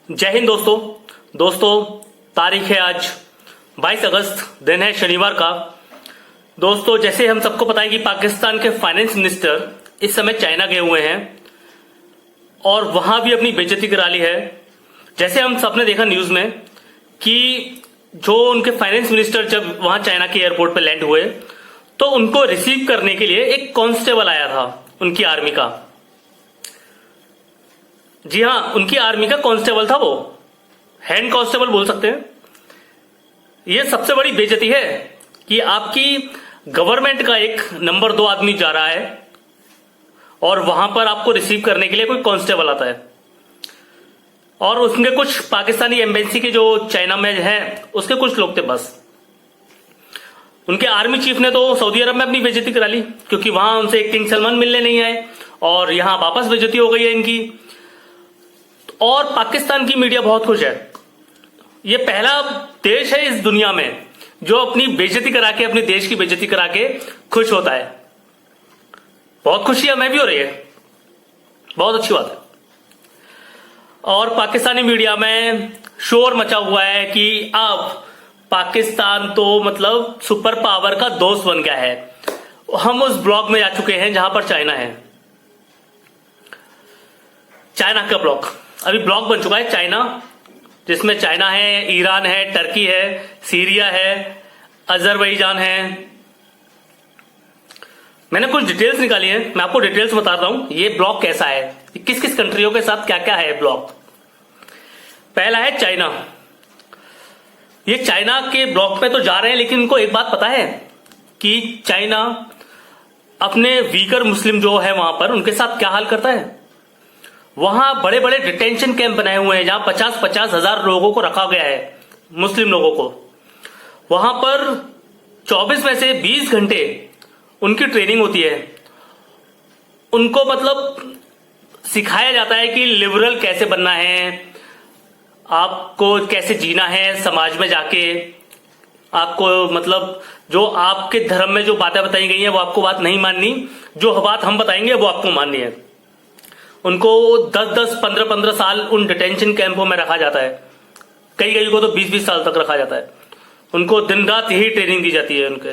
जय हिंद दोस्तों तारीख है आज 22 अगस्त, दिन है शनिवार का। दोस्तों, जैसे हम सबको पता है कि पाकिस्तान के फाइनेंस मिनिस्टर इस समय चाइना गए हुए हैं और वहां भी अपनी बेइज्जती करा ली है। जैसे हम सबने देखा न्यूज में कि जो उनके फाइनेंस मिनिस्टर जब वहां चाइना के एयरपोर्ट पर लैंड हुए तो उनको रिसीव करने के लिए एक कांस्टेबल आया था उनकी आर्मी का। जी हां, उनकी आर्मी का कांस्टेबल था, वो हैंड कांस्टेबल बोल सकते हैं। यह सबसे बड़ी बेइज्जती है कि आपकी गवर्नमेंट का एक नंबर 2 आदमी जा रहा है और वहां पर आपको रिसीव करने के लिए कोई कांस्टेबल आता है। और उसके कुछ पाकिस्तानी एम्बेसी के जो चाइना में है उसके कुछ लोग थे बस। उनके आर्मी चीफ ने तो सऊदी अरब में अपनी बेइज्जती करा ली क्योंकि वहां उनसे किंग सलमान मिलने नहीं आए और यहां वापस बेइज्जती हो गई है इनकी। और पाकिस्तान की मीडिया बहुत खुश है। ये पहला देश है इस दुनिया में जो अपनी बेइज्जती करा के, अपने देश की बेइज्जती करा के खुश होता है। बहुत खुशी हमें भी हो रही है, बहुत अच्छी बात है। और पाकिस्तानी मीडिया में शोर मचा हुआ है कि अब पाकिस्तान तो मतलब सुपर पावर का दोस्त बन गया है। हम उस ब्लॉक में जा चुके हैं जहां पर चाइना है। चाइना का ब्लॉक अभी ब्लॉक बन चुका है चाइना, जिसमें चाइना है, ईरान है, टर्की है, सीरिया है, अजरबैजान है। मैंने कुछ डिटेल्स निकाली है, मैं आपको डिटेल्स बता रहा हूं ये ब्लॉक कैसा है, किस किस कंट्रियों के साथ क्या क्या है ब्लॉक। पहला है चाइना। ये चाइना के ब्लॉक में तो जा रहे हैं, लेकिन इनको एक बात पता है कि चाइना अपने वीकर मुस्लिम जो है वहां पर उनके साथ क्या हाल करता है। वहां बड़े बड़े डिटेंशन कैंप बनाए हुए हैं जहां 50-50 हजार लोगों को रखा गया है, मुस्लिम लोगों को। वहां पर 24 में से 20 घंटे उनकी ट्रेनिंग होती है। उनको मतलब सिखाया जाता है कि लिबरल कैसे बनना है, आपको कैसे जीना है समाज में जाके। आपको मतलब जो आपके धर्म में जो बातें बताई गई हैं वो आपको बात नहीं माननी, जो बात हम बताएंगे वो आपको माननी है। उनको 10-10, 15-15 साल उन डिटेंशन कैंपों में रखा जाता है। कई को तो 20-20 साल तक रखा जाता है। उनको दिन रात यही ट्रेनिंग दी जाती है उनके।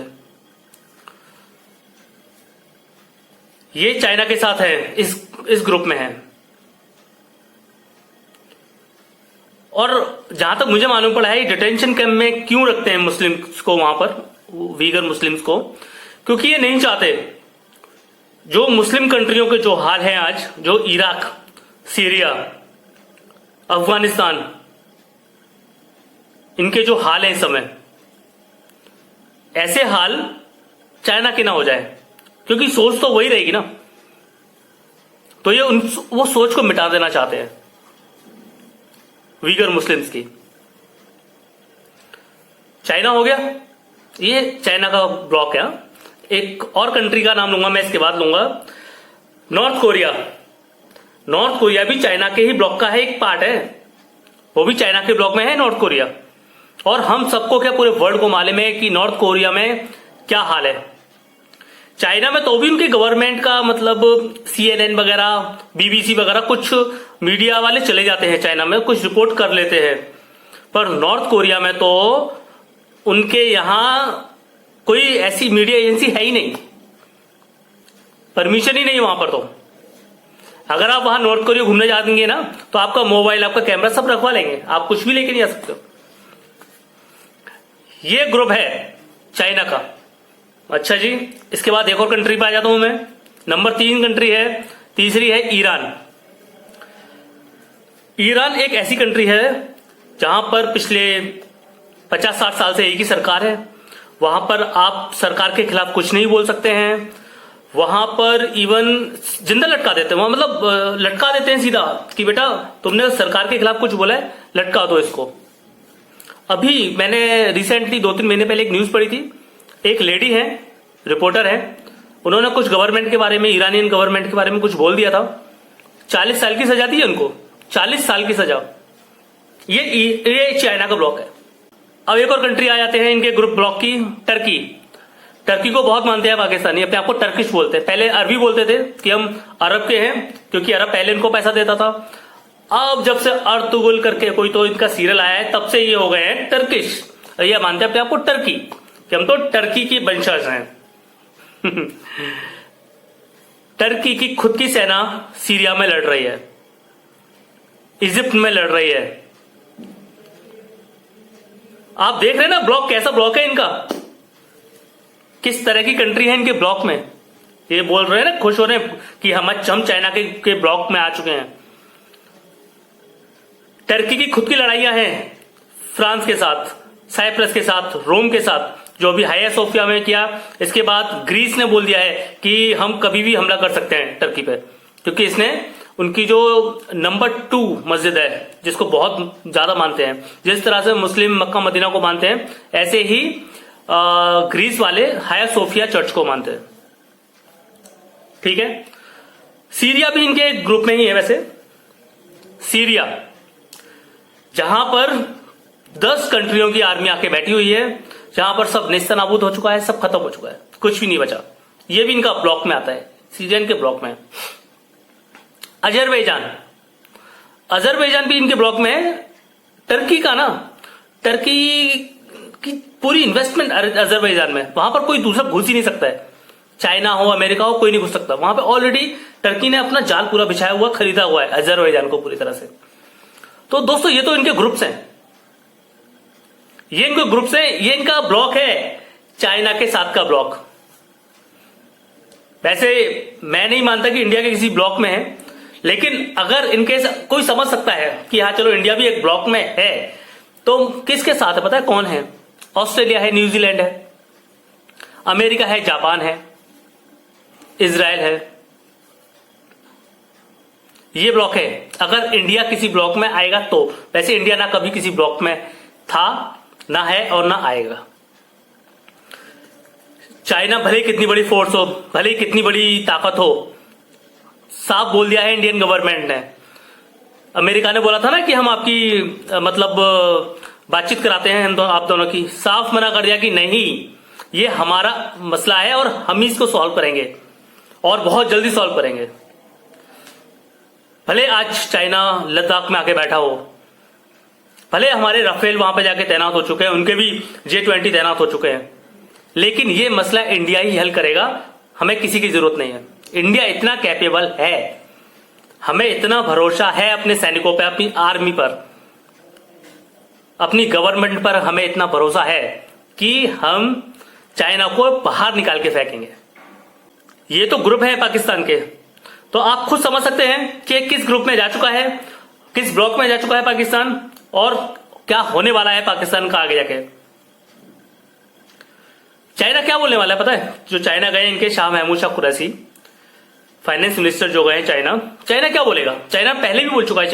ये चाइना के साथ है, इस ग्रुप में है। और जहां तक मुझे मालूम पड़ा है डिटेंशन कैंप में क्यों रखते हैं मुस्लिम्स को वहां पर, वीगर मुस्लिम्स को, क्योंकि ये नहीं चाहते जो मुस्लिम कंट्रियों के जो हाल हैं आज, जो इराक, सीरिया, अफगानिस्तान, इनके जो हाल हैं इस समय, ऐसे हाल चाइना के ना हो जाए, क्योंकि सोच तो वही रहेगी ना। तो ये वो सोच को मिटा देना चाहते हैं वीगर मुस्लिम्स की। चाइना हो गया, ये चाइना का ब्लॉक है। एक और कंट्री का नाम लूंगा मैं, इसके बाद लूंगा नॉर्थ कोरिया। नॉर्थ कोरिया भी चाइना के ही ब्लॉक का है, एक पार्ट है। वो भी चाइना के ब्लॉक में है नॉर्थ कोरिया। और हम सबको क्या, पूरे वर्ल्ड को मालूम है कि नॉर्थ कोरिया में क्या हाल है। चाइना में तो भी उनकी गवर्नमेंट का मतलब CNN वगैरह, BBC वगैरह कुछ मीडिया वाले चले जाते हैं चाइना में, कुछ रिपोर्ट कर लेते हैं। पर नॉर्थ कोरिया में तो उनके यहां कोई ऐसी मीडिया एजेंसी है ही नहीं, परमिशन ही नहीं वहां पर। तो अगर आप वहां नॉर्थ कोरिया घूमने जाएंगे ना तो आपका मोबाइल, आपका कैमरा सब रखवा लेंगे, आप कुछ भी लेके नहीं आ सकते हो। ये ग्रुप है चाइना का। अच्छा जी, इसके बाद एक और कंट्री पे आ जाता हूं मैं। नंबर 3 कंट्री है, तीसरी है ईरान। ईरान एक ऐसी कंट्री है जहां पर पिछले 50-60 साल से एक ही सरकार है। वहां पर आप सरकार के खिलाफ कुछ नहीं बोल सकते हैं। वहां पर इवन जिंदा लटका देते हैं, वहां मतलब लटका देते हैं सीधा कि बेटा तुमने सरकार के खिलाफ कुछ बोला है, लटका दो इसको। अभी मैंने रिसेंटली 2-3 महीने पहले एक न्यूज पढ़ी थी। एक लेडी है, रिपोर्टर है, उन्होंने कुछ गवर्नमेंट के बारे में, ईरानियन गवर्नमेंट के बारे में कुछ बोल दिया था। 40 साल की सजा दी है उनको, 40 साल की सजा। ये चाइना का ब्लॉक है। अब एक और कंट्री आ जाते हैं इनके ग्रुप ब्लॉक की, टर्की। टर्की को बहुत मानते हैं पाकिस्तानी, अपने आप को टर्किश बोलते हैं। पहले अरबी बोलते थे कि हम अरब के हैं, क्योंकि अरब पहले इनको पैसा देता था। अब जब से अर्तुगरुल करके कोई तो इनका सीरियल आया है, तब से ये हो गए हैं टर्किश। ये मानते हैं अपने आप को टर्की, कि हम तो टर्की की वंशज हैं। टर्की की खुद की सेना सीरिया में लड़ रही है, इजिप्ट में लड़ रही है। आप देख रहे हैं ना ब्लॉक, कैसा ब्लॉक है इनका, किस तरह की कंट्री है इनके ब्लॉक में। ये बोल रहे हैं ना, खुश हो रहे हैं कि हम चाइना के ब्लॉक में आ चुके हैं। टर्की की खुद की लड़ाइयां हैं फ्रांस के साथ, साइप्रस के साथ, रोम के साथ, जो भी हाया सोफिया में किया। इसके बाद ग्रीस ने बोल दिया है कि हम कभी भी हमला कर सकते हैं टर्की पे, क्योंकि इसने उनकी जो नंबर 2 मस्जिद है, जिसको बहुत ज्यादा मानते हैं, जिस तरह से मुस्लिम मक्का मदीना को मानते हैं, ऐसे ही ग्रीस वाले हाया सोफिया चर्च को मानते हैं। ठीक है, सीरिया भी इनके ग्रुप में ही है। वैसे सीरिया, जहां पर 10 कंट्रियों की आर्मी आके बैठी हुई है, जहां पर सब नेस्तनाबूद हो चुका है, सब खत्म हो चुका है, कुछ भी नहीं बचा। ये भी इनका ब्लॉक में आता है, सीरियन के ब्लॉक में। अजरबैजान, अजरबैजान भी इनके ब्लॉक में है। टर्की का ना, टर्की की पूरी इन्वेस्टमेंट अजरबैजान में, वहां पर कोई दूसरा घुस ही नहीं सकता है। चाइना हो, अमेरिका हो, कोई नहीं घुस सकता वहां पे। ऑलरेडी टर्की ने अपना जाल पूरा बिछाया हुआ, खरीदा हुआ है अजरबैजान को पूरी तरह से। तो दोस्तों ये तो इनके ग्रुप्स हैं, ये इनके ग्रुप्स हैं, ये इनका ब्लॉक है, चाइना के साथ का ब्लॉक। वैसे मैं नहीं मानता कि इंडिया के किसी ब्लॉक में है, लेकिन अगर इनके कोई समझ सकता है कि हाँ चलो इंडिया भी एक ब्लॉक में है, तो किसके साथ है पता है कौन है? ऑस्ट्रेलिया है, न्यूजीलैंड है, अमेरिका है, जापान है, इजराइल है। ये ब्लॉक है। अगर इंडिया किसी ब्लॉक में आएगा तो, वैसे इंडिया ना कभी किसी ब्लॉक में था, ना है और ना आएगा। चाइना भले कितनी बड़ी फोर्स हो, भले कितनी बड़ी ताकत हो, साफ बोल दिया है इंडियन गवर्नमेंट ने। अमेरिका ने बोला था ना कि हम आपकी मतलब बातचीत कराते हैं हम आप दोनों की, साफ मना कर दिया कि नहीं, ये हमारा मसला है और हम ही इसको सॉल्व करेंगे और बहुत जल्दी सॉल्व करेंगे। भले आज चाइना लद्दाख में आके बैठा हो, भले हमारे राफेल वहां पे जाके तैनात हो चुके हैं, उनके भी J-20 तैनात हो चुके हैं, लेकिन ये मसला इंडिया ही हल करेगा। हमें किसी की जरूरत नहीं है। इंडिया इतना कैपेबल है, हमें इतना भरोसा है अपने सैनिकों पर, अपनी आर्मी पर, अपनी गवर्नमेंट पर हमें इतना भरोसा है कि हम चाइना को बाहर निकाल के फेंकेंगे। ये तो ग्रुप है पाकिस्तान के, तो आप खुद समझ सकते हैं कि किस ग्रुप में जा चुका है, किस ब्लॉक में जा चुका है पाकिस्तान, और क्या होने वाला है पाकिस्तान का आगे जाके। चाइना क्या बोलने वाला है पता है? जो चाइना गए इनके शाह महमूद शाह कुरैशी, फाइनेंस मिनिस्टर जो गए चाइना, चाइना क्या बोलेगा? चाइना पहले भी बोल चुका है।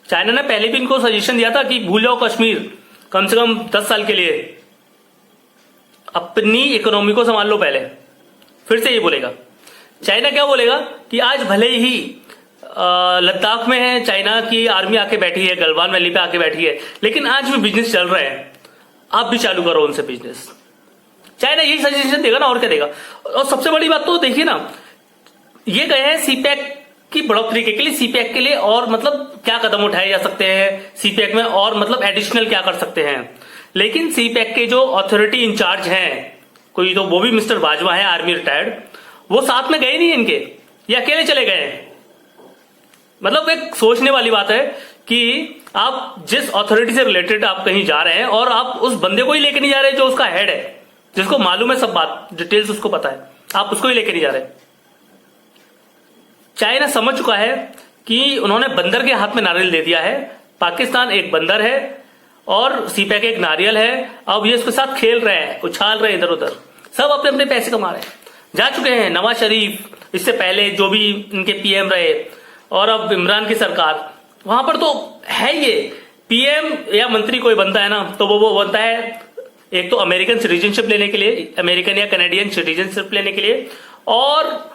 चाइना ने पहले भी इनको सजेशन दिया था कि भूल जाओ कश्मीर, कम से कम 10 साल के लिए अपनी इकोनॉमी को संभाल लो पहले। फिर से ये बोलेगा। चाइना क्या बोलेगा कि आज भले ही लद्दाख में है, चाइना की आर्मी आके बैठी है, गलवान वैली पे आके बैठी है, लेकिन आज भी बिजनेस चल रहा है, आप भी चालू करो उनसे बिजनेस। चाइना यही सजेशन देगा ना, और क्या देगा। और सबसे बड़ी बात तो देखिए ना, ये गए हैं सीपैक की बढ़ोतरी के लिए, सीपैक के लिए और मतलब क्या कदम उठाए जा सकते हैं सीपैक में, और मतलब एडिशनल क्या कर सकते हैं। लेकिन सीपैक के जो अथॉरिटी इंचार्ज हैं, कोई तो वो भी मिस्टर बाजवा है, आर्मी रिटायर्ड, वो साथ में गए नहीं इनके, ये अकेले चले गए। मतलब एक सोचने वाली बात है कि आप जिस अथॉरिटी से रिलेटेड आप कहीं जा रहे हैं और आप उस बंदे को ही लेके नहीं जा रहे जो उसका हेड है, जिसको मालूम है सब बात, डिटेल्स उसको पता है, आप उसको ही लेके नहीं जा रहे। चाइना समझ चुका है कि उन्होंने बंदर के हाथ में नारियल दे दिया है। पाकिस्तान एक बंदर है और सीपैक एक नारियल है। अब ये उसके साथ खेल रहे हैं, उछाल रहे हैं इधर उधर, सब अपने अपने पैसे कमा रहे हैं। जा चुके हैं नवाज शरीफ, इससे पहले जो भी इनके पीएम रहे, और अब इमरान की सरकार, वहां पर तो है ये पीएम या मंत्री कोई बनता है ना, तो वो बनता है एक तो अमेरिकन सिटीजनशिप लेने के लिए, अमेरिकन या कनेडियन सिटीजनशिप लेने के लिए, और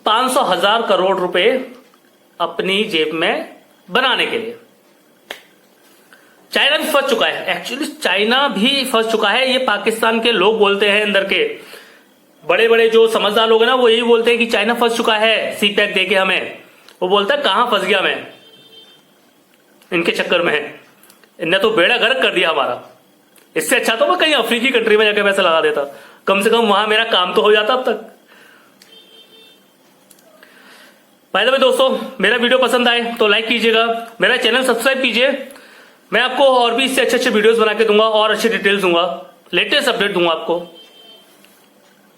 500,000 करोड़ रुपए अपनी जेब में बनाने के लिए। चाइना भी फंस चुका है, एक्चुअली चाइना भी फंस चुका है। ये पाकिस्तान के लोग बोलते हैं, अंदर के बड़े बड़े जो समझदार लोग हैं ना, वो यही बोलते हैं कि चाइना फंस चुका है सीपैक देके हमें। वो बोलता है कहां फंस गया मैं, इनके चक्कर में है। इनने तो बेड़ा गर्क कर दिया हमारा। इससे अच्छा तो मैं कहीं अफ्रीकी कंट्री में जाकर पैसा लगा देता, कम से कम वहां मेरा काम तो हो जाता अब तक। बाय द वे दोस्तों, मेरा वीडियो पसंद आए तो लाइक कीजिएगा, मेरा चैनल सब्सक्राइब कीजिए। मैं आपको और भी इससे अच्छे अच्छे वीडियोस बना के दूंगा और अच्छी डिटेल्स दूंगा, लेटेस्ट अपडेट दूंगा आपको।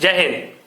जय हिंद।